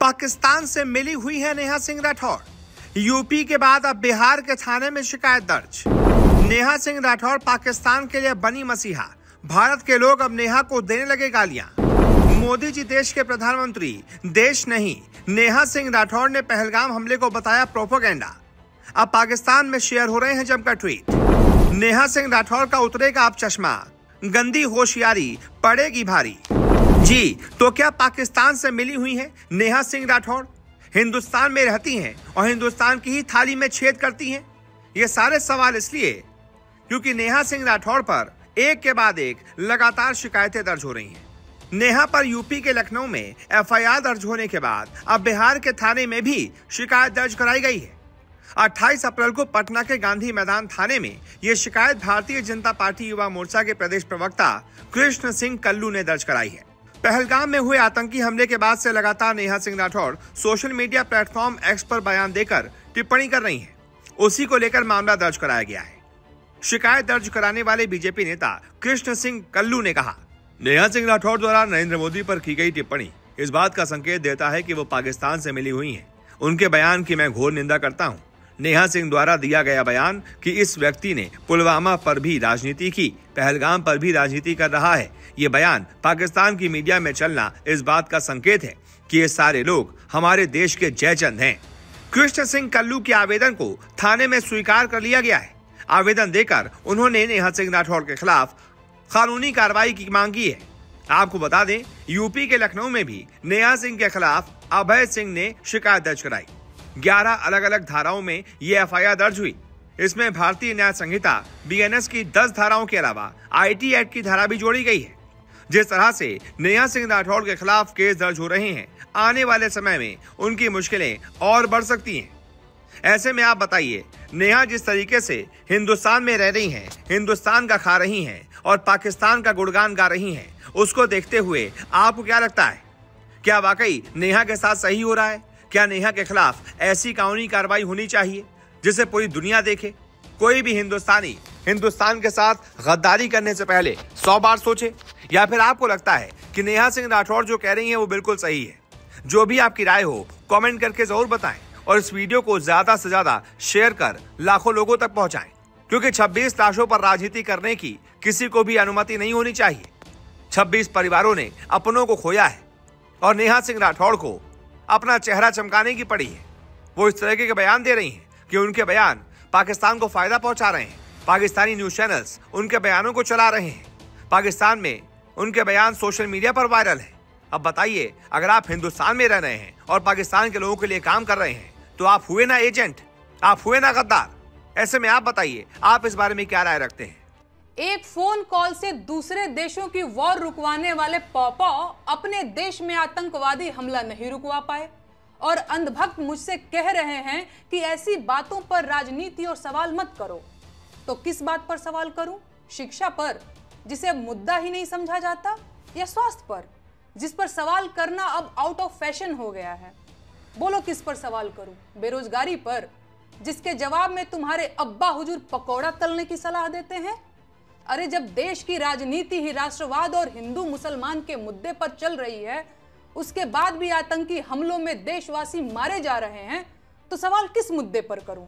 पाकिस्तान से मिली हुई है नेहा सिंह राठौर। यूपी के बाद अब बिहार के थाने में शिकायत दर्ज। नेहा सिंह राठौर पाकिस्तान के लिए बनी मसीहा। भारत के लोग अब नेहा को देने लगे गालियां। मोदी जी देश के प्रधानमंत्री, देश नहीं। नेहा सिंह राठौर ने पहलगाम हमले को बताया प्रोपेगेंडा। अब पाकिस्तान में शेयर हो रहे हैं जमकर ट्वीट। नेहा सिंह राठौर का उतरेगा अब चश्मा, गंदी होशियारी पड़ेगी भारी। जी, तो क्या पाकिस्तान से मिली हुई हैं नेहा सिंह राठौर? हिंदुस्तान में रहती हैं और हिंदुस्तान की ही थाली में छेद करती हैं? ये सारे सवाल इसलिए क्योंकि नेहा सिंह राठौर पर एक के बाद एक लगातार शिकायतें दर्ज हो रही हैं। नेहा पर यूपी के लखनऊ में एफआईआर दर्ज होने के बाद अब बिहार के थाने में भी शिकायत दर्ज कराई गई है। 28 अप्रैल को पटना के गांधी मैदान थाने में यह शिकायत भारतीय जनता पार्टी युवा मोर्चा के प्रदेश प्रवक्ता कृष्ण सिंह कल्लू ने दर्ज कराई है। पहलगाम में हुए आतंकी हमले के बाद से लगातार Neha Singh Rathore social media platform x पर बयान देकर टिप्पणी कर रही हैं। उसी को लेकर मामला दर्ज कराया गया है। शिकायत दर्ज कराने वाले बीजेपी नेता कृष्ण सिंह कल्लू ने कहा, नेहा सिंह राठौर द्वारा नरेंद्र मोदी पर की गई टिप्पणी इस बात का संकेत देता है कि वो पाकिस्तान से मिली हुई हैं। उनके बयान की मैं घोर निंदा करता हूं। नेहा सिंह द्वारा दिया गया बयान कि इस व्यक्ति ने पुलवामा पर भी राजनीति की, पहलगाम पर भी राजनीति कर रहा है, ये बयान पाकिस्तान की मीडिया में चलना इस बात का संकेत है कि ये सारे लोग हमारे देश के जयचंद हैं। कृष्ण सिंह कल्लू के आवेदन को थाने में स्वीकार कर लिया गया है। आवेदन देकर उन्होंने नेहा सिंह राठौर के खिलाफ कानूनी कार्रवाई की मांग की है। आपको बता दें, यूपी के लखनऊ में भी नेहा सिंह के खिलाफ अभय सिंह ने शिकायत दर्ज कराई। 11 अलग अलग धाराओं में ये एफआईआर दर्ज हुई। इसमें भारतीय न्याय संहिता बीएनएस की 10 धाराओं के अलावा आईटी एक्ट की धारा भी जोड़ी गई है। जिस तरह से नेहा सिंह राठौर के खिलाफ केस दर्ज हो रहे हैं, आने वाले समय में उनकी मुश्किलें और बढ़ सकती हैं। ऐसे में आप बताइए, नेहा जिस तरीके से हिंदुस्तान में रह रही हैं, हिंदुस्तान का खा रही हैं और पाकिस्तान का गुणगान गा रही हैं, उसको देखते हुए आपको क्या लगता है? क्या वाकई नेहा के साथ सही हो रहा है? क्या नेहा के खिलाफ ऐसी कानूनी कार्रवाई होनी चाहिए जिसे पूरी दुनिया देखे? कोई भी हिंदुस्तानी हिंदुस्तान के साथ गद्दारी करने से पहले 100 बार सोचे। या फिर आपको लगता है कि नेहा सिंह राठौर जो कह रही हैं वो बिल्कुल सही है? जो भी आपकी राय हो कमेंट करके जरूर बताएं और इस वीडियो को ज्यादा से ज्यादा शेयर कर लाखों लोगों तक पहुंचाएं, क्योंकि 26 लाशों पर राजनीति करने की किसी को भी अनुमति नहीं होनी चाहिए। 26 परिवारों ने अपनों को खोया है और नेहा सिंह राठौर को अपना चेहरा चमकाने की पड़ी है। वो इस तरह के बयान दे रही हैं कि उनके बयान पाकिस्तान को फायदा पहुंचा रहे हैं। पाकिस्तानी न्यूज चैनल्स उनके बयानों को चला रहे हैं। पाकिस्तान में उनके बयान सोशल मीडिया पर वायरल है। अब बताइए, अगर आप हिंदुस्तान में रह रहे हैं और पाकिस्तान के लोगों के लिए काम कर रहे हैं तो आप हुए ना एजेंट, आप हुए ना गद्दार। ऐसे में आप बताइए, आप इस बारे में क्या राय रखते हैं? एक फोन कॉल से दूसरे देशों की वॉर रुकवाने वाले पॉपा अपने देश में आतंकवादी हमला नहीं रुकवा पाए और अंधभक्त मुझसे कह रहे हैं कि ऐसी बातों पर राजनीति और सवाल मत करो। तो किस बात पर सवाल करूं? शिक्षा पर, जिसे मुद्दा ही नहीं समझा जाता, या स्वास्थ्य पर, जिस पर सवाल करना अब आउट ऑफ फैशन हो गया है? बोलो किस पर सवाल करूं? बेरोजगारी पर, जिसके जवाब में तुम्हारे अब्बा हुजूर पकौड़ा तलने की सलाह देते हैं? अरे जब देश की राजनीति ही राष्ट्रवाद और हिंदू मुसलमान के मुद्दे पर चल रही है, उसके बाद भी आतंकी हमलों में देशवासी मारे जा रहे हैं, तो सवाल किस मुद्दे पर करूं?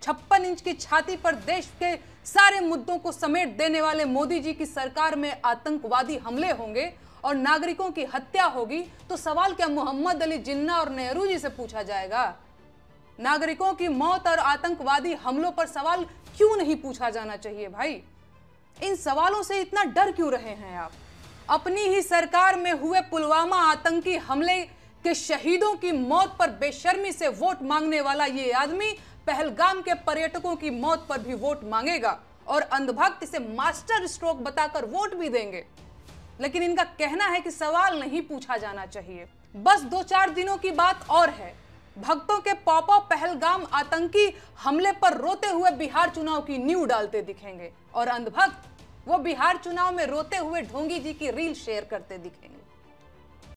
56 इंच की छाती पर देश के सारे मुद्दों को समेट देने वाले मोदी जी की सरकार में आतंकवादी हमले होंगे और नागरिकों की हत्या होगी, तो सवाल क्या मोहम्मद अली जिन्ना और नेहरू जी से पूछा जाएगा? नागरिकों की मौत और आतंकवादी हमलों पर सवाल क्यों नहीं पूछा जाना चाहिए भाई? इन सवालों से इतना डर क्यों रहे हैं आप? अपनी ही सरकार में हुए पुलवामा आतंकी हमले के शहीदों की मौत पर बेशर्मी से वोट मांगने वाला ये आदमी पहलगाम के पर्यटकों की मौत पर भी वोट मांगेगा और अंधभक्त इसे मास्टर स्ट्रोक बताकर वोट भी देंगे। लेकिन इनका कहना है कि सवाल नहीं पूछा जाना चाहिए। बस 2-4 दिनों की बात और है, भक्तों के पॉपा पहलगाम आतंकी हमले पर रोते हुए बिहार चुनाव की नींव डालते दिखेंगे और अंधभक्त वो बिहार चुनाव में रोते हुए ढोंगी जी की रील शेयर करते दिखेंगे।